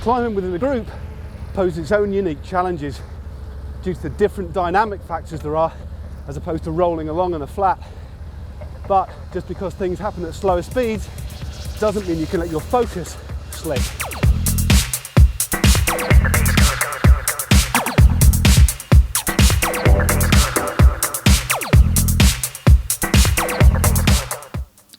Climbing within a group poses its own unique challenges due to the different dynamic factors there are as opposed to rolling along on a flat. But just because things happen at slower speeds doesn't mean you can let your focus slip.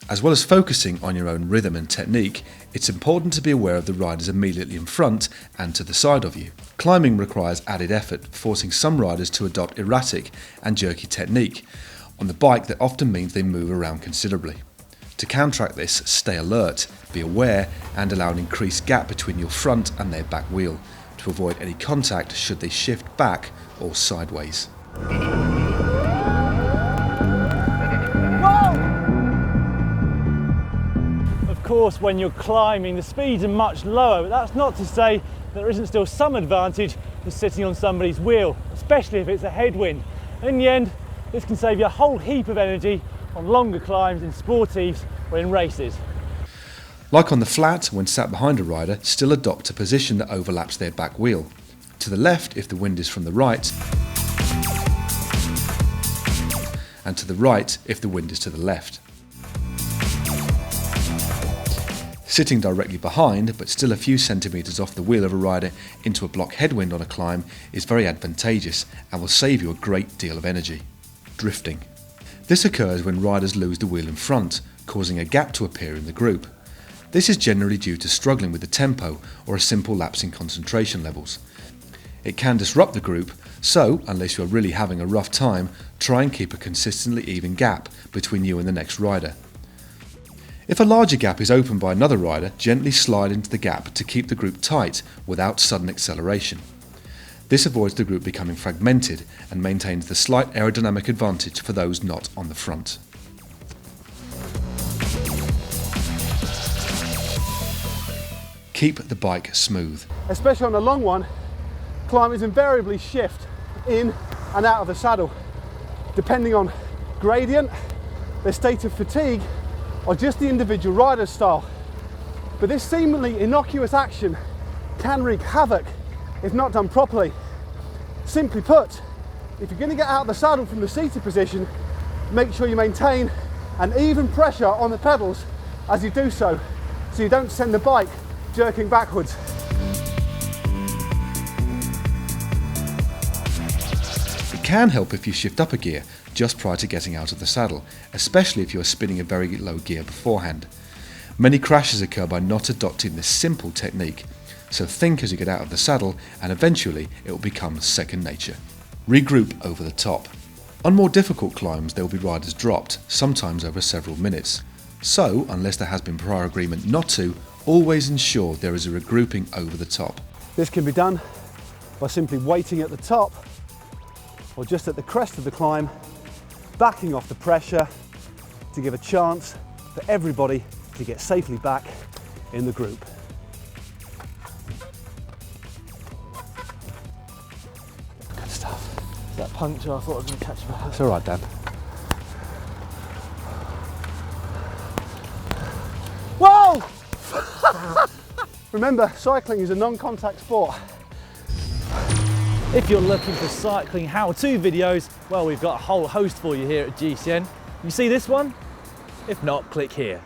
As well as focusing on your own rhythm and technique, it's important to be aware of the riders immediately in front and to the side of you. Climbing requires added effort, forcing some riders to adopt erratic and jerky technique. On the bike, that often means they move around considerably. To counteract this, stay alert, be aware, and allow an increased gap between your front and their back wheel to avoid any contact should they shift back or sideways. Of course, when you're climbing, the speeds are much lower, but that's not to say there isn't still some advantage to sitting on somebody's wheel, especially if it's a headwind. In the end, this can save you a whole heap of energy on longer climbs in sportives or in races. Like on the flat, when sat behind a rider, still adopt a position that overlaps their back wheel. To the left if the wind is from the right, and to the right if the wind is to the left. Sitting directly behind, but still a few centimetres off the wheel of a rider into a block headwind on a climb is very advantageous and will save you a great deal of energy. Drifting. This occurs when riders lose the wheel in front, causing a gap to appear in the group. This is generally due to struggling with the tempo or a simple lapse in concentration levels. It can disrupt the group, so unless you are really having a rough time, try and keep a consistently even gap between you and the next rider. If a larger gap is opened by another rider, gently slide into the gap to keep the group tight without sudden acceleration. This avoids the group becoming fragmented and maintains the slight aerodynamic advantage for those not on the front. Keep the bike smooth. Especially on a long one, climbers invariably shift in and out of the saddle, depending on gradient, their state of fatigue, or just the individual rider's style. But this seemingly innocuous action can wreak havoc if not done properly. Simply put, if you're going to get out of the saddle from the seated position, make sure you maintain an even pressure on the pedals as you do so you don't send the bike jerking backwards. It can help if you shift up a gear just prior to getting out of the saddle, especially if you are spinning a very low gear beforehand. Many crashes occur by not adopting this simple technique, so think as you get out of the saddle and eventually it will become second nature. Regroup over the top. On more difficult climbs there will be riders dropped, sometimes over several minutes. So, unless there has been prior agreement not to, always ensure there is a regrouping over the top. This can be done by simply waiting at the top or just at the crest of the climb, backing off the pressure to give a chance for everybody to get safely back in the group. Good stuff. That puncture, I thought I was going to catch you. It's all right, Dan. Whoa! Remember, cycling is a non-contact sport. If you're looking for cycling how-to videos, well, we've got a whole host for you here at GCN. You see this one? If not, click here.